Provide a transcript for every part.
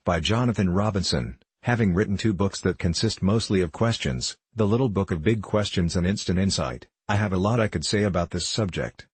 by Jonathan Robinson. Having written 2 books that consist mostly of questions, The Little Book of Big Questions and Instant Insight, I have a lot I could say about this subject.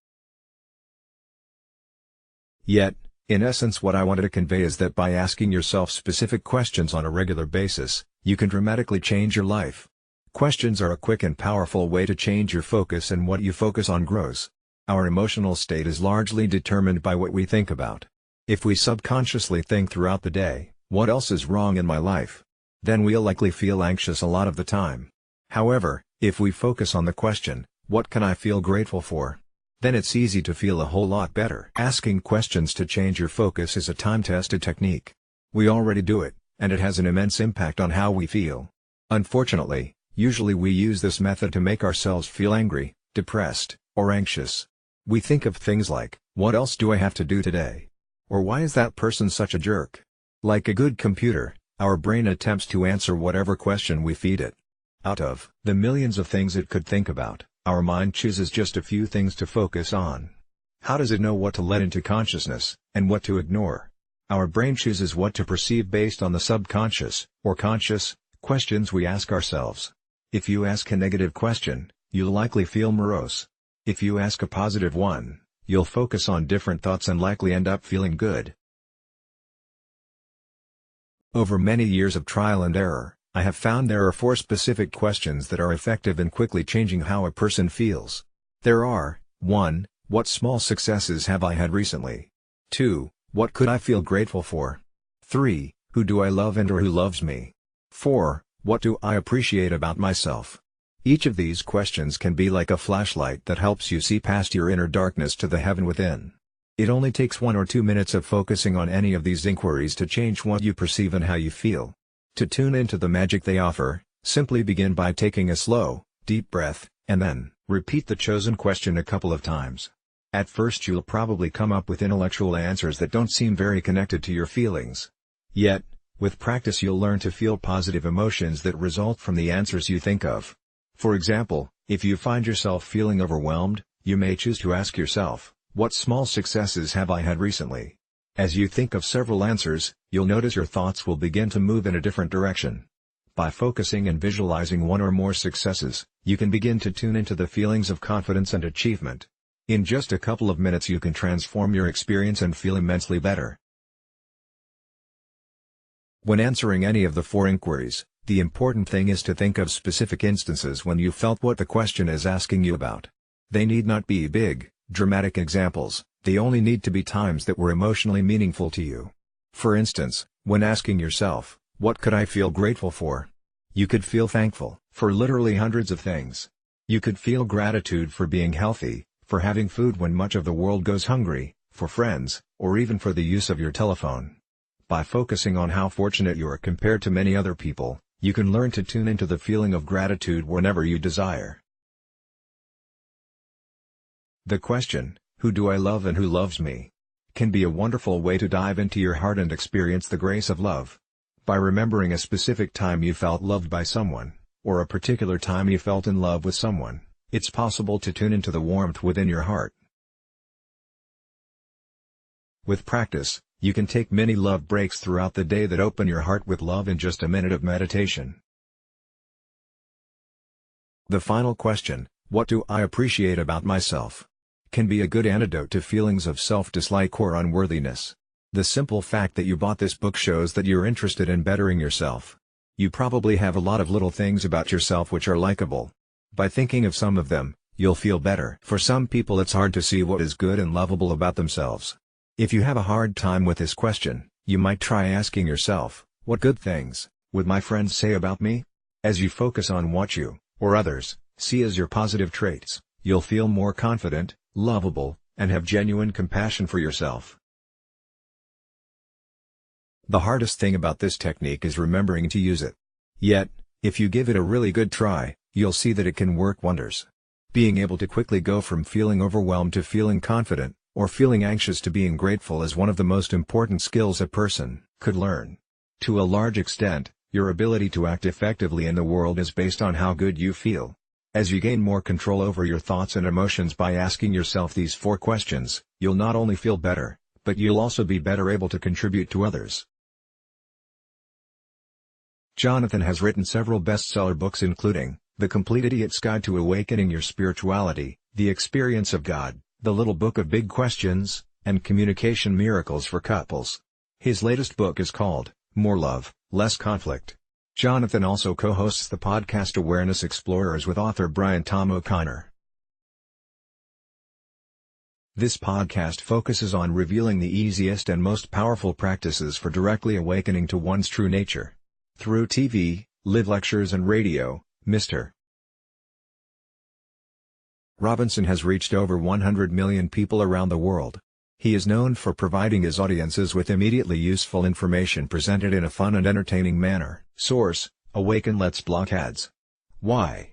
Yet, in essence, what I wanted to convey is that by asking yourself specific questions on a regular basis, you can dramatically change your life. Questions are a quick and powerful way to change your focus, and what you focus on grows. Our emotional state is largely determined by what we think about. If we subconsciously think throughout the day, "What else is wrong in my life?" then we'll likely feel anxious a lot of the time. However, if we focus on the question, "What can I feel grateful for?" then it's easy to feel a whole lot better. Asking questions to change your focus is a time-tested technique. We already do it, and it has an immense impact on how we feel. Unfortunately, usually we use this method to make ourselves feel angry, depressed, or anxious. We think of things like, "What else do I have to do today?" Or "Why is that person such a jerk?" Like a good computer, our brain attempts to answer whatever question we feed it. Out of the millions of things it could think about, our mind chooses just a few things to focus on. How does it know what to let into consciousness, and what to ignore? Our brain chooses what to perceive based on the subconscious, or conscious, questions we ask ourselves. If you ask a negative question, you'll likely feel morose. If you ask a positive one, you'll focus on different thoughts and likely end up feeling good. Over many years of trial and error, I have found there are 4 specific questions that are effective in quickly changing how a person feels. There are: 1. What small successes have I had recently? 2. What could I feel grateful for? 3. Who do I love and/or who loves me? 4. What do I appreciate about myself? Each of these questions can be like a flashlight that helps you see past your inner darkness to the heaven within. It only takes 1 or 2 minutes of focusing on any of these inquiries to change what you perceive and how you feel. To tune into the magic they offer, simply begin by taking a slow, deep breath, and then repeat the chosen question a couple of times. At first you'll probably come up with intellectual answers that don't seem very connected to your feelings. Yet, with practice you'll learn to feel positive emotions that result from the answers you think of. For example, if you find yourself feeling overwhelmed, you may choose to ask yourself, "What small successes have I had recently?" As you think of several answers, you'll notice your thoughts will begin to move in a different direction. By focusing and visualizing 1 or more successes, you can begin to tune into the feelings of confidence and achievement. In just a couple of minutes you can transform your experience and feel immensely better. When answering any of the 4 inquiries, the important thing is to think of specific instances when you felt what the question is asking you about. They need not be big, dramatic examples, they only need to be times that were emotionally meaningful to you. For instance, when asking yourself, "What could I feel grateful for?" you could feel thankful for literally hundreds of things. You could feel gratitude for being healthy, for having food when much of the world goes hungry, for friends, or even for the use of your telephone. By focusing on how fortunate you are compared to many other people, you can learn to tune into the feeling of gratitude whenever you desire. The question, "Who do I love and who loves me?" can be a wonderful way to dive into your heart and experience the grace of love. By remembering a specific time you felt loved by someone, or a particular time you felt in love with someone, it's possible to tune into the warmth within your heart. With practice, you can take many love breaks throughout the day that open your heart with love in just a minute of meditation. The final question, "What do I appreciate about myself?" can be a good antidote to feelings of self-dislike or unworthiness. The simple fact that you bought this book shows that you're interested in bettering yourself. You probably have a lot of little things about yourself which are likable. By thinking of some of them, you'll feel better. For some people it's hard to see what is good and lovable about themselves. If you have a hard time with this question, you might try asking yourself, "What good things would my friends say about me?" As you focus on what you, or others, see as your positive traits, you'll feel more confident, lovable, and have genuine compassion for yourself. The hardest thing about this technique is remembering to use it. Yet, if you give it a really good try, you'll see that it can work wonders. Being able to quickly go from feeling overwhelmed to feeling confident, or feeling anxious to being grateful is one of the most important skills a person could learn. To a large extent, your ability to act effectively in the world is based on how good you feel. As you gain more control over your thoughts and emotions by asking yourself these 4 questions, you'll not only feel better, but you'll also be better able to contribute to others. Jonathan has written several bestseller books including The Complete Idiot's Guide to Awakening Your Spirituality, The Experience of God, The Little Book of Big Questions, and Communication Miracles for Couples. His latest book is called More Love, Less Conflict. Jonathan also co-hosts the podcast Awareness Explorers with author Brian Tom O'Connor. This podcast focuses on revealing the easiest and most powerful practices for directly awakening to one's true nature. Through TV, live lectures and radio, Mr. Robinson has reached over 100 million people around the world. He is known for providing his audiences with immediately useful information presented in a fun and entertaining manner. Source: Awaken Let's Block Ads. Why?